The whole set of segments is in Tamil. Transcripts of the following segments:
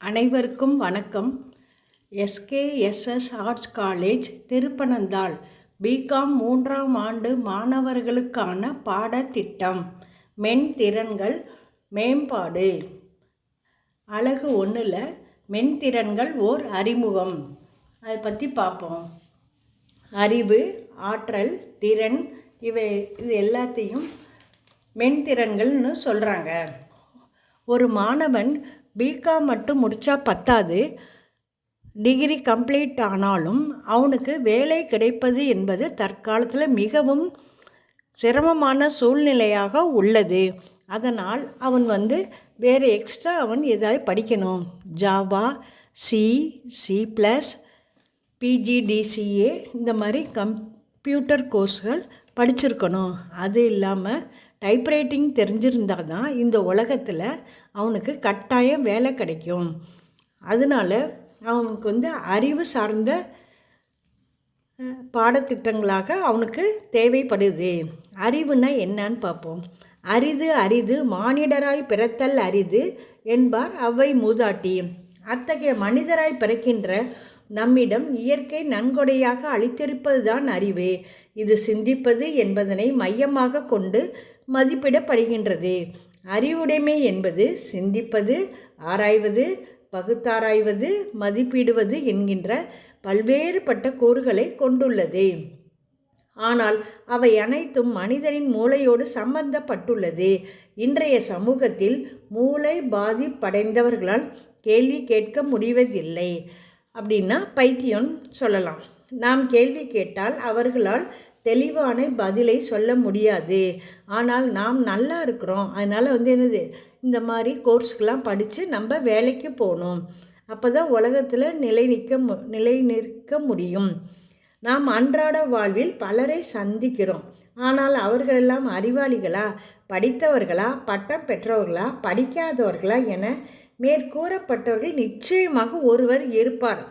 அனைவருக்கும் வணக்கம். எஸ்கேஎஸ்எஸ் ஆர்ட்ஸ் காலேஜ் திருப்பனந்தாள் பிகாம் 3ஆம் ஆண்டு மாணவர்களுக்கான பாடத்திட்டம் மென்திறன்கள் மேம்பாடு. அலகு 1ல் மென்திறன்கள் ஓர் அறிமுகம், அதை பற்றி பார்ப்போம். அறிவு, ஆற்றல், திறன் இது எல்லாத்தையும் மென்திறன்கள்னு சொல்கிறாங்க. ஒரு மாணவன் பிகாம் மட்டும் முடித்தா பத்தாது, டிகிரி கம்ப்ளீட் ஆனாலும் அவனுக்கு வேலை கிடைப்பது என்பது தற்காலத்தில் மிகவும் சிரமமான சூழ்நிலையாக உள்ளது. அதனால் அவன் வேறு எக்ஸ்ட்ரா ஏதாவது படிக்கணும். ஜாவா, சி++, பிஜிடிசிஏ இந்த மாதிரி கம்ப்யூட்டர் கோர்ஸ்கள் படிச்சிருக்கணும். அது இல்லாமல் டைப்ரைட்டிங் தெரிஞ்சிருந்தால் தான் இந்த உலகத்தில் அவனுக்கு கட்டாயம் வேலை கிடைக்கும். அதனால் அவனுக்கு அறிவு சார்ந்த பாடத்திட்டங்களாக அவனுக்கு தேவைப்படுது. அறிவுனா என்னன்னு பார்ப்போம். அரிது மானிடராய் பிறத்தல் அரிது என்பார் அவ்வை மூதாட்டி. அத்தகைய மனிதராய் பிறக்கின்ற நம்மிடம் இயற்கை நன்கொடையாக அளித்திருப்பதுதான் அறிவு. இது சிந்திப்பது என்பதனை மையமாக கொண்டு மதிப்பிடப்படுகின்றது. அறிவுடைமை என்பது சிந்திப்பது, ஆராய்வது, பகுத்தாராய்வது, மதிப்பிடுவது என்கின்ற பல்வேறுபட்ட கூறுகளை கொண்டுள்ளது. ஆனால் அவை அனைத்தும் மனிதனின் மூளையோடு சம்பந்தப்பட்டுள்ளது. இன்றைய சமூகத்தில் மூளை பாதிப்படைந்தவர்களால் கேள்வி கேட்க முடிவதில்லை. அப்படின்னா பைத்தியம் சொல்லலாம். நாம் கேள்வி கேட்டால் அவர்களால் தெளிவான பதிலை சொல்ல முடியாது. ஆனால் நாம் நல்லா இருக்கிறோம், அதனால் இந்த மாதிரி கோர்ஸ்க்கெலாம் படித்து நம்ம வேலைக்கு போகணும். அப்போ தான் உலகத்தில் நிலை நிற்க முடியும். நாம் அன்றாட வாழ்வில் பலரை சந்திக்கிறோம். ஆனால் அவர்களெல்லாம் அறிவாளிகளா, படித்தவர்களா, பட்டம் பெற்றவர்களா, படிக்காதவர்களா என மேற்கூறப்பட்டவர்கள் நிச்சயமாக ஒருவர் இருப்பார்.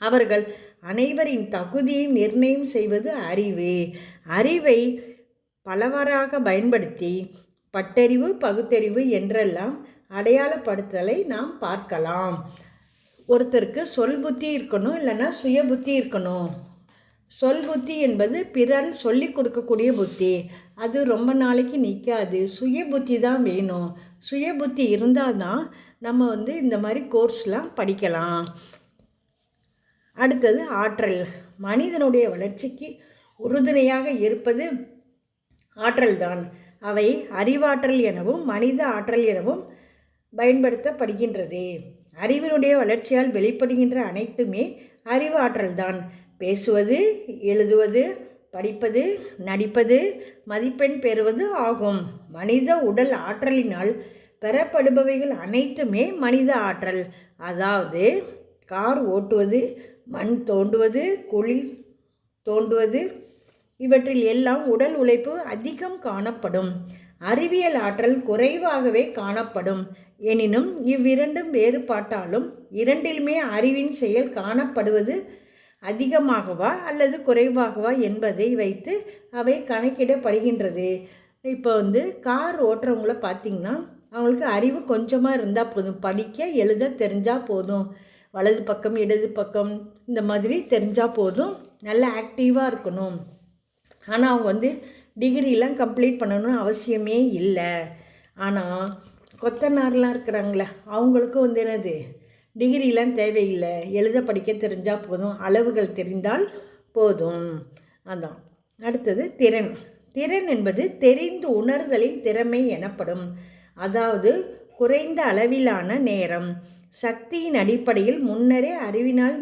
அவர்கள் அனைவரின் தகுதியை நிர்ணயம் செய்வது அறிவு. அறிவை பலவாறாக பயன்படுத்தி பட்டறிவு, பகுத்தறிவு என்றெல்லாம் அடையாளப்படுத்தலை நாம் பார்க்கலாம். ஒருத்தருக்கு சொல் புத்தி இருக்கணும், இல்லைன்னா சுய புத்தி இருக்கணும். சொல் புத்தி என்பது பிறர் சொல்லி கொடுக்கக்கூடிய புத்தி, அது ரொம்ப நாளைக்கு நிற்காது. சுய புத்தி தான் வேணும். சுய புத்தி இருந்தால் தான் நம்ம இந்த மாதிரி கோர்ஸ்லாம் படிக்கலாம். அடுத்தது ஆற்றல். மனிதனுடைய வளர்ச்சிக்கு உறுதுணையாக இருப்பது ஆற்றல் தான். அவை அறிவாற்றல் எனவும் மனித ஆற்றல் எனவும் பயன்படுத்தப்படுகின்றது. அறிவினுடைய வளர்ச்சியால் வெளிப்படுகின்ற அனைத்துமே அறிவாற்றல் தான். பேசுவது, எழுதுவது, படிப்பது, நடிப்பது, மதிப்பெண் பெறுவது ஆகும். மனித உடல் ஆற்றலினால் பெறப்படுபவைகள் அனைத்துமே மனித ஆற்றல். அதாவது கார் ஓட்டுவது, மண் தோண்டுவது, குழி தோண்டுவது, இவற்றில் எல்லாம் உடல் உழைப்பு அதிகம் காணப்படும். அறிவியல் ஆற்றல் குறைவாகவே காணப்படும். எனினும் இவ்விரண்டும் வேறுபாட்டாலும் இரண்டிலுமே அறிவின் செயல் காணப்படுவது அதிகமாகவா அல்லது குறைவாகவா என்பதை வைத்து அவை கணக்கிடப்படுகின்றது. இப்போ கார் ஓட்டுறவங்கள பார்த்திங்கன்னா அவங்களுக்கு அறிவு கொஞ்சமாக இருந்தால் போதும். படிக்க எழுத தெரிஞ்சால் போதும். வலது பக்கம் இடது பக்கம் இந்த மாதிரி தெரிஞ்சால் போதும். நல்ல ஆக்டிவாக இருக்கணும். ஆனால் அவங்க டிகிரிலாம் கம்ப்ளீட் பண்ணணும்னு அவசியமே இல்லை. ஆனால் கொத்தனார்லாம் இருக்கிறாங்களே, அவங்களுக்கு டிகிரிலாம் தேவையில்லை. எழுத படிக்க தெரிஞ்சால் போதும், அளவுகள் தெரிந்தால் போதும். அதான். அடுத்தது திறன். திறன் என்பது தெரிந்து உணர்தலின் திறமை எனப்படும். அதாவது குறைந்த அளவிலான நேரம், சக்தியின் அடிப்படையில் முன்னரே அறிவினால்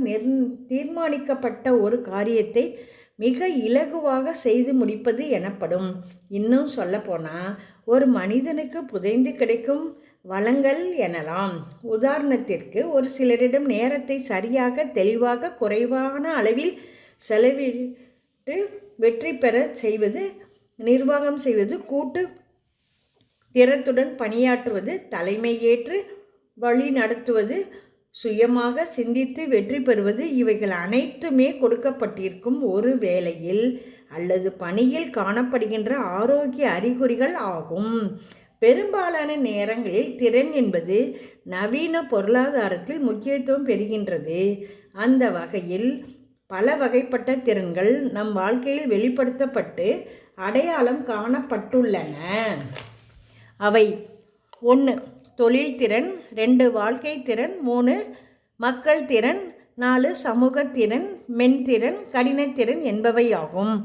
தீர்மானிக்கப்பட்ட ஒரு காரியத்தை மிக இலகுவாக செய்து முடிப்பது எனப்படும். இன்னும் சொல்லப்போனால் ஒரு மனிதனுக்கு புதைந்து கிடைக்கும் வளங்கள் எனலாம். உதாரணத்திற்கு, ஒரு சிலரிடம் நேரத்தை சரியாக, தெளிவாக, குறைவான அளவில் செலவிட்டு வெற்றி பெற செய்வது, நிர்வாகம் செய்வது, கூட்டு திறத்துடன் பணியாற்றுவது, தலைமை ஏற்று வழி நடத்துவது, சுயமாக சிந்தித்து வெற்றி பெறுவது, இவைகள் அனைத்துமே கொடுக்கப்பட்டிருக்கும் ஒரு வேலையில் அல்லது பணியில் காணப்படுகின்ற ஆரோக்கிய அறிகுறிகள் ஆகும். பெரும்பாலான நேரங்களில் திறன் என்பது நவீன பொருளாதாரத்தில் முக்கியத்துவம் பெறுகின்றது. அந்த வகையில் பல வகைப்பட்ட திறன்கள் நம் வாழ்க்கையில் வெளிப்படுத்தப்பட்டு அடையாளம் காணப்பட்டுள்ளன. அவை 1 தொழில் திறன், 2 வாழ்க்கை திறன், 3 மக்கள் திறன், 4 சமூகத்திறன், மென்திறன், கடினத்திறன் என்பவையாகும்.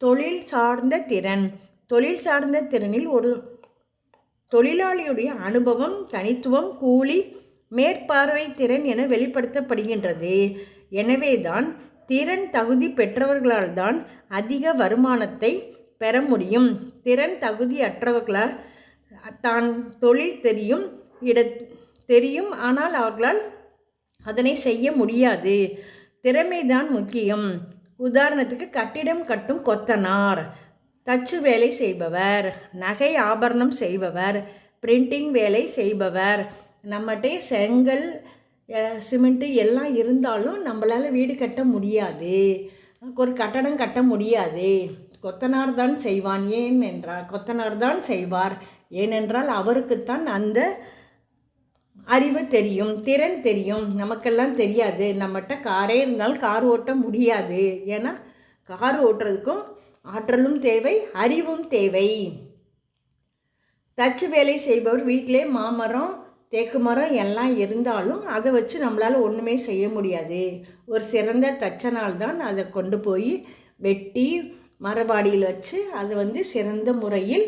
தொழில் சார்ந்த திறன். தொழில் சார்ந்த திறனில் ஒரு தொழிலாளியுடைய அனுபவம், தனித்துவம், கூலி, மேற்பார்வை திறன் என வெளிப்படுத்தப்படுகின்றது. எனவேதான் திறன் தகுதி பெற்றவர்களால் தான் அதிக வருமானத்தை பெற முடியும். திறன் தகுதி அற்றவர்களால் தான் தொழில் தெரியும், ஆனால் அவர்களால் அதனை செய்ய முடியாது. திறமைதான் முக்கியம். உதாரணத்துக்கு கட்டிடம் கட்டும் கொத்தனார், தச்சு வேலை செய்பவர், நகை ஆபரணம் செய்பவர், பிரிண்டிங் வேலை செய்பவர். நம்மகிட்டே செங்கல், சிமெண்ட்டு எல்லாம் இருந்தாலும் நம்மளால் வீடு கட்ட முடியாது, ஒரு கட்டடம் கட்ட முடியாது. கொத்தனார் தான் செய்வான். கொத்தனார் தான் செய்வார். ஏனென்றால் அவருக்குத்தான் அந்த அறிவு தெரியும், திறன் தெரியும். நமக்கெல்லாம் தெரியாது. நம்மகிட்ட காரே இருந்தாலும் கார் ஓட்ட முடியாது. ஏன்னா கார் ஓட்டுறதுக்கும் ஆற்றலும் தேவை, அறிவும் தேவை. தச்சு வேலை செய்பவர் வீட்டிலே மாமரம், தேக்கு மரம் எல்லாம் இருந்தாலும் அதை வச்சு நம்மளால் ஒன்றுமே செய்ய முடியாது. ஒரு சிறந்த தச்சனால் தான் அதை கொண்டு போய் வெட்டி மரபாடியில் வச்சு அதை சிறந்த முறையில்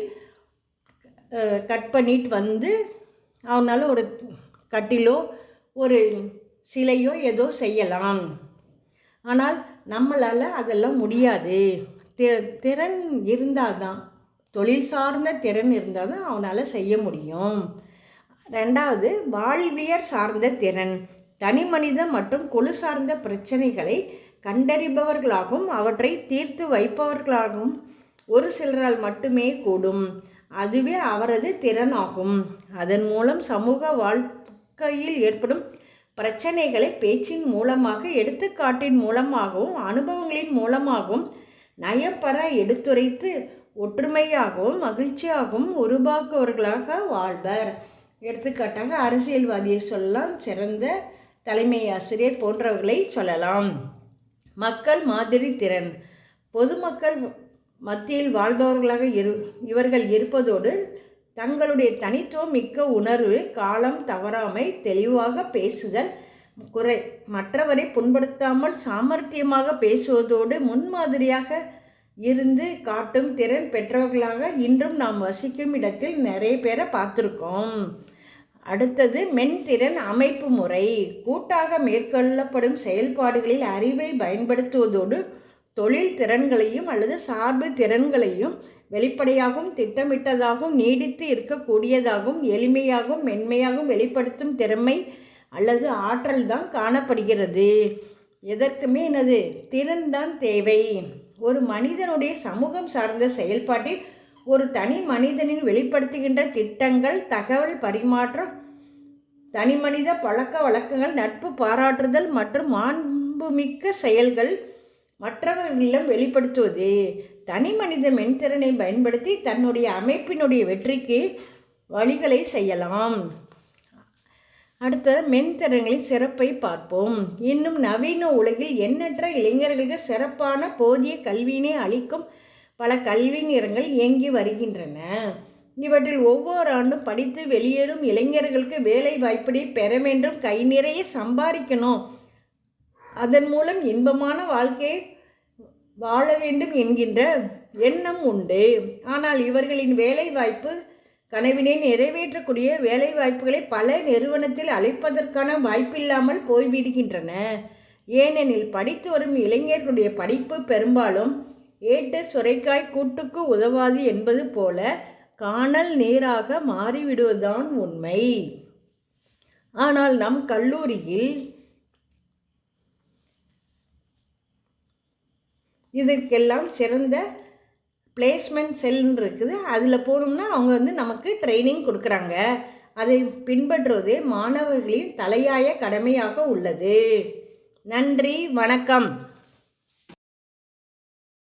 கட் பண்ணிட்டு அவனால் ஒரு கட்டிலோ ஒரு சிலையோ ஏதோ செய்யலாம். ஆனால் நம்மளால் அதெல்லாம் முடியாது. திறன் இருந்தால் தான், தொழில் சார்ந்த திறன் இருந்தால் தான் அவனால் செய்ய முடியும். 2வது வாழ்வியல் சார்ந்த திறன். தனி மனித மற்றும் குழு சார்ந்த பிரச்சனைகளை கண்டறிபவர்களாகவும் அவற்றை தீர்த்து வைப்பவர்களாகவும் ஒரு சிலரால் மட்டுமே கூடும். அதுவே அவரது திறன் ஆகும். அதன் மூலம் சமூக வாழ்க்கையில் ஏற்படும் பிரச்சனைகளை பேச்சின் மூலமாக, எடுத்துக்காட்டின் மூலமாகவும், அனுபவங்களின் மூலமாகவும் நயம்பெற எடுத்துரைத்து ஒற்றுமையாகவும் மகிழ்ச்சியாகவும் உருவாக்குவர்களாக வாழ்வர். எடுத்துக்காட்டாக அரசியல்வாதியை சொல்லலாம், சிறந்த தலைமை ஆசிரியர் போன்றவர்களை சொல்லலாம். மக்கள் மாதிரி திறன். பொதுமக்கள் மத்தியில் வாழ்பவர்களாக இவர்கள் இருப்பதோடு தங்களுடைய தனித்துவம் மிக்க உணர்வு, காலம் தவறாமை, தெளிவாக பேசுதல், மற்றவரை புண்படுத்தாமல் சாமர்த்தியமாக பேசுவதோடு முன்மாதிரியாக இருந்து காட்டும் திறன் பெற்றவர்களாக இன்றும் நாம் வசிக்கும் இடத்தில் நிறைய பேரை பார்த்துருக்கோம். அடுத்தது மென்திறன் அமைப்பு முறை. கூட்டாக மேற்கொள்ளப்படும் செயல்பாடுகளில் அறிவை பயன்படுத்துவதோடு தொழில் திறன்களையும் அல்லது சார்பு திறன்களையும் வெளிப்படையாகவும் திட்டமிட்டதாகவும் நீடித்து இருக்கக்கூடியதாகவும் எளிமையாகவும் மென்மையாகவும் வெளிப்படுத்தும் திறமை அல்லது ஆற்றல் தான் காணப்படுகிறது. எதற்குமே திறன் தான் தேவை. ஒரு மனிதனுடைய சமூகம் சார்ந்த செயல்பாட்டில் ஒரு தனி மனிதனின் வெளிப்படுத்துகின்ற திட்டங்கள், தகவல் பரிமாற்றம், தனி மனித பழக்க வழக்கங்கள், நட்பு பாராட்டுதல் மற்றும் மாண்புமிக்க செயல்கள் மற்றவர்களிடம் வெளிப்படுத்துவது. தனி மனித மென்திறனை பயன்படுத்தி தன்னுடைய அமைப்பினுடைய வெற்றிக்கு வழிகளை செய்யலாம். அடுத்த மென்திறன்களின் சிறப்பை பார்ப்போம். இன்னும் நவீன உலகில் எண்ணற்ற இளைஞர்களுக்கு சிறப்பான போதிய கல்வியினை அளிக்கும் பல கல்வி நிறுவனங்கள் இயங்கி வருகின்றன. இவற்றில் ஒவ்வொரு ஆண்டும் படித்து வெளியேறும் இளைஞர்களுக்கு வேலை வாய்ப்பை பெற வேண்டும், கை நிறைய சம்பாதிக்கணும், அதன் மூலம் இன்பமான வாழ்க்கையை வாழ வேண்டும் என்கின்ற எண்ணம் உண்டு. ஆனால் இவர்களின் வேலைவாய்ப்பு கனவினை நிறைவேற்றக்கூடிய வேலைவாய்ப்புகளை பல நிறுவனத்தில் அளிப்பதற்கான வாய்ப்பில்லாமல் போய்விடுகின்றன. ஏனெனில் படித்து வரும் இளைஞர்களுடைய படிப்பு பெரும்பாலும் ஏட்டு சுரைக்காய் கூட்டுக்கு உதவாது என்பது போல காணல் நீராக மாறிவிடுவதுதான் உண்மை. ஆனால் நம் கல்லூரியில் இதற்கெல்லாம் சிறந்த பிளேஸ்மெண்ட் செல்னு இருக்குது. அதில் போனோம்னா அவங்க நமக்கு ட்ரைனிங் கொடுக்குறாங்க. அதை பின்பற்றுவதே மாணவர்களின் தலையாய கடமையாக உள்ளது. நன்றி, வணக்கம்.